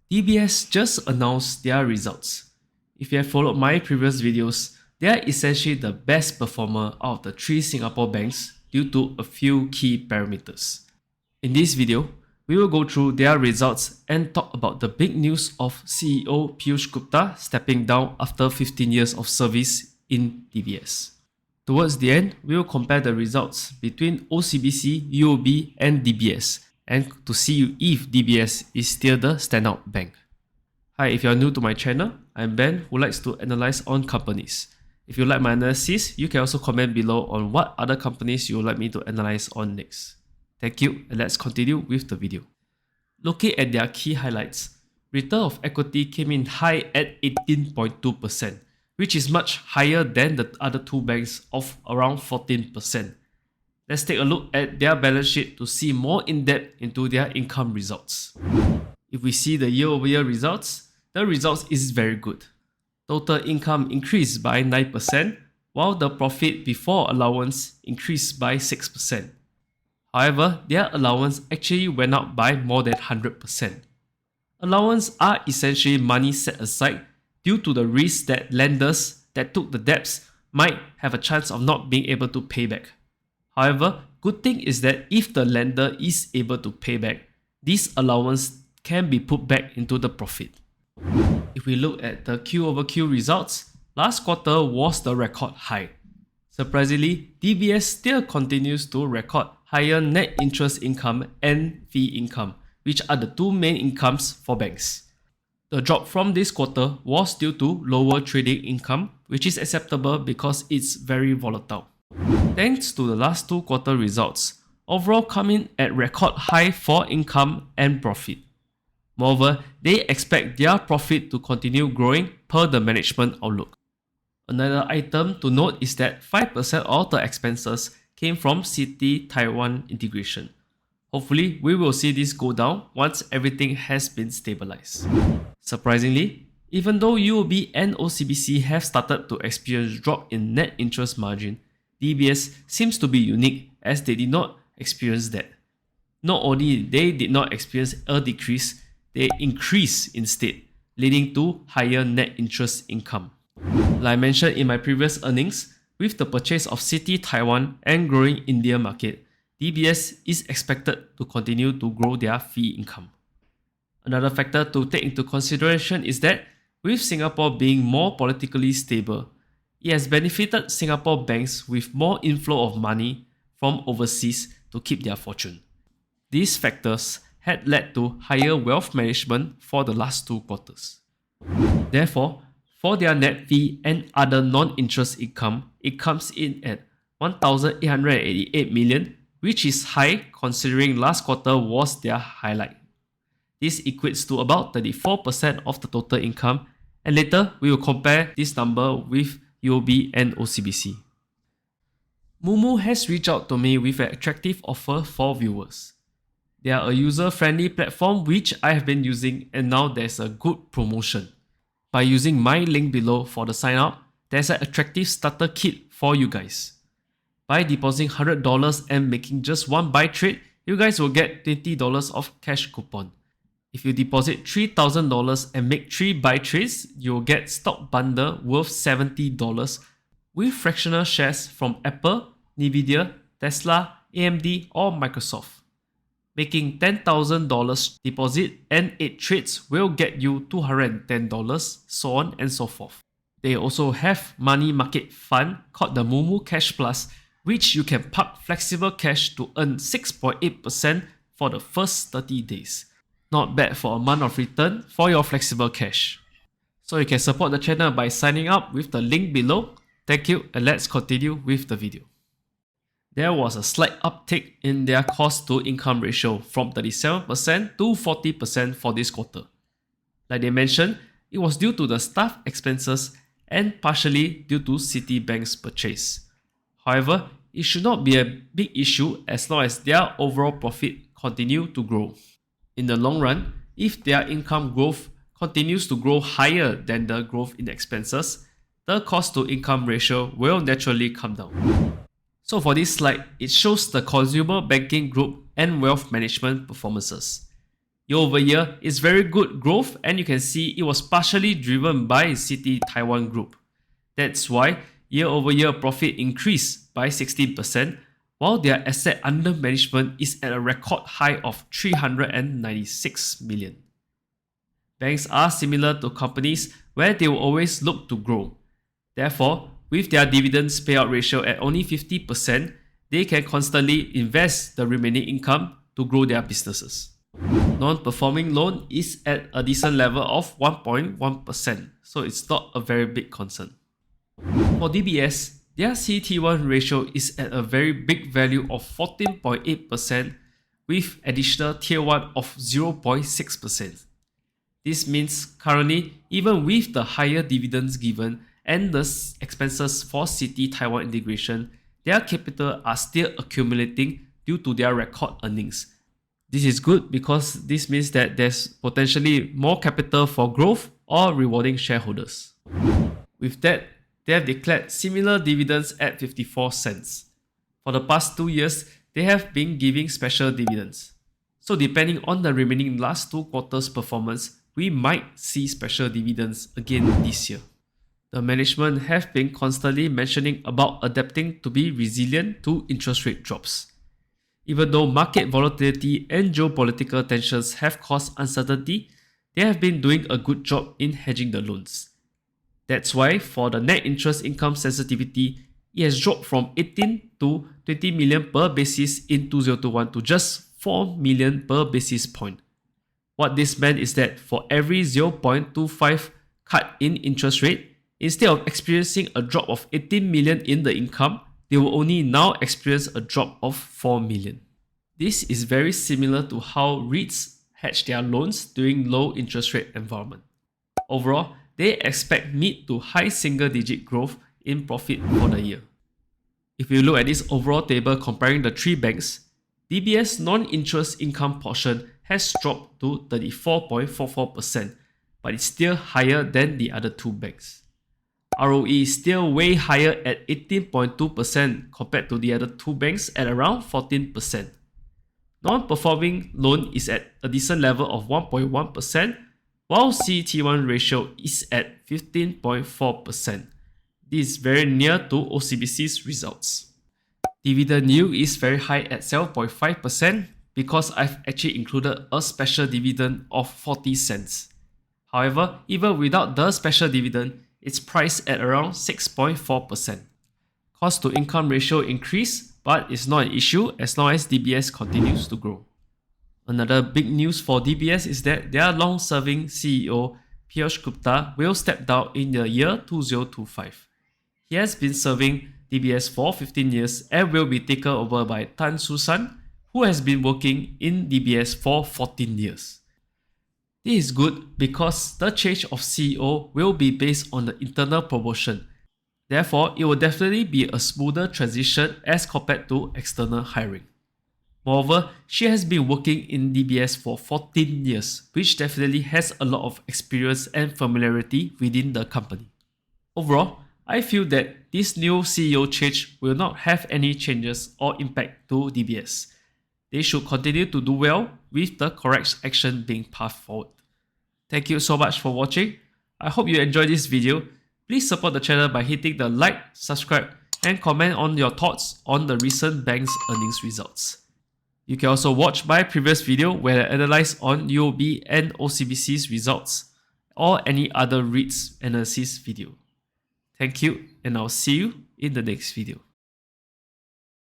DBS just announced their results. If you have followed my previous videos, they are essentially the best performer out of the three Singapore banks due to a few key parameters. In this video, we will go through their results and talk about the big news of CEO Piyush Gupta stepping down after 15 years of service in DBS. Towards the end, we will compare the results between OCBC, UOB and DBS and to see if DBS is still the standout bank. Hi, if you are new to my channel, I'm Ben who likes to analyze on companies. If you like my analysis, you can also comment below on what other companies you would like me to analyze on next. Thank you, and let's continue with the video. Looking at their key highlights, return of equity came in high at 18.2%, which is much higher than the other two banks of around 14%. Let's take a look at their balance sheet to see more in depth into their income results. If we see the year-over-year results, the results is very good. Total income increased by 9%, while the profit before allowance increased by 6%. However, their allowance actually went up by more than 100%. Allowance are essentially money set aside due to the risk that lenders that took the debts might have a chance of not being able to pay back. However, good thing is that if the lender is able to pay back, this allowance can be put back into the profit. If we look at the Q-over-Q results, last quarter was the record high. Surprisingly, DBS still continues to record higher net interest income and fee income, which are the two main incomes for banks. The drop from this quarter was due to lower trading income, which is acceptable because it's very volatile. Thanks to the last two quarter results, overall come in at record high for income and profit. Moreover, they expect their profit to continue growing per the management outlook. Another item to note is that 5% of the expenses came from Citi Taiwan integration. Hopefully, we will see this go down once everything has been stabilized. Surprisingly, even though UOB and OCBC have started to experience drop in net interest margin, DBS seems to be unique as they did not experience that. Not only they did not experience a decrease, they increased instead, leading to higher net interest income. Like I mentioned in my previous earnings, with the purchase of Citi Taiwan and growing India market, DBS is expected to continue to grow their fee income. Another factor to take into consideration is that with Singapore being more politically stable, it has benefited Singapore banks with more inflow of money from overseas to keep their fortune. These factors had led to higher wealth management for the last two quarters. Therefore, for their net fee and other non-interest income, it comes in at 1,888 million, which is high considering last quarter was their highlight. This equates to about 34% of the total income, and later we will compare this number with UOB and OCBC. Moomoo has reached out to me with an attractive offer for viewers. They are a user-friendly platform which I have been using, and now there's a good promotion. By using my link below for the sign up, there's an attractive starter kit for you guys. By depositing $100 and making just one buy trade, you guys will get $20 of cash coupon. If you deposit $3,000 and make 3 buy trades, you'll get stock bundle worth $70 with fractional shares from Apple, Nvidia, Tesla, AMD or Microsoft. Making $10,000 deposit and 8 trades will get you $210, so on and so forth. They also have money market fund called the Moomoo Cash Plus, which you can park flexible cash to earn 6.8% for the first 30 days. Not bad for a month of return for your flexible cash. So you can support the channel by signing up with the link below. Thank you, and let's continue with the video. There was a slight uptick in their cost to income ratio from 37% to 40% for this quarter. Like they mentioned, it was due to the staff expenses and partially due to Citibank's purchase. However, it should not be a big issue as long as their overall profit continue to grow. In the long run, if their income growth continues to grow higher than the growth in expenses, the cost to income ratio will naturally come down. So for this slide, it shows the consumer banking group and wealth management performances. Year over year is very good growth, and you can see it was partially driven by Citi Taiwan Group. That's why year over year profit increased by 16%, while their asset under management is at a record high of 396 million. Banks are similar to companies where they will always look to grow. Therefore, with their dividends payout ratio at only 50%, they can constantly invest the remaining income to grow their businesses. Non-performing loan is at a decent level of 1.1%, so it's not a very big concern. For DBS, their CET1 ratio is at a very big value of 14.8% with additional Tier 1 of 0.6%. This means currently, even with the higher dividends given and the expenses for Citi Taiwan integration, their capital are still accumulating due to their record earnings. This is good because this means that there's potentially more capital for growth or rewarding shareholders. With that, they have declared similar dividends at 54 cents. For the past 2 years, they have been giving special dividends. So depending on the remaining last 2 quarters' performance, we might see special dividends again this year. The management have been constantly mentioning about adapting to be resilient to interest rate drops. Even though market volatility and geopolitical tensions have caused uncertainty, they have been doing a good job in hedging the loans. That's why for the net interest income sensitivity, it has dropped from 18 to 20 million per basis in 2021 to just 4 million per basis point. What this meant is that for every 0.25 cut in interest rate, instead of experiencing a drop of 18 million in the income, they will only now experience a drop of 4 million. This is very similar to how REITs hedge their loans during low interest rate environment. Overall, they expect mid to high single digit growth in profit for the year. If you look at this overall table comparing the 3 banks, DBS non-interest income portion has dropped to 34.44%, but it's still higher than the other 2 banks. ROE is still way higher at 18.2% compared to the other 2 banks at around 14%. Non-performing loan is at a decent level of 1.1%, while CET1 ratio is at 15.4%. This is very near to OCBC's results. Dividend yield is very high at 7.5% because I've actually included a special dividend of 40 cents. However, even without the special dividend, it's priced at around 6.4%. Cost to income ratio increased, but it's not an issue as long as DBS continues to grow. Another big news for DBS is that their long-serving CEO Piyush Gupta will step down in the year 2025. He has been serving DBS for 15 years and will be taken over by Tan Su-san, who has been working in DBS for 14 years. This is good because the change of CEO will be based on the internal promotion. Therefore, it will definitely be a smoother transition as compared to external hiring. Moreover, she has been working in DBS for 14 years, which definitely has a lot of experience and familiarity within the company. Overall, I feel that this new CEO change will not have any changes or impact to DBS. They should continue to do well with the correct action being passed forward. Thank you so much for watching. I hope you enjoyed this video. Please support the channel by hitting the like, subscribe, and comment on your thoughts on the recent bank's earnings results. You can also watch my previous video where I analyze on UOB and OCBC's results or any other REITs analysis video. Thank you, and I'll see you in the next video.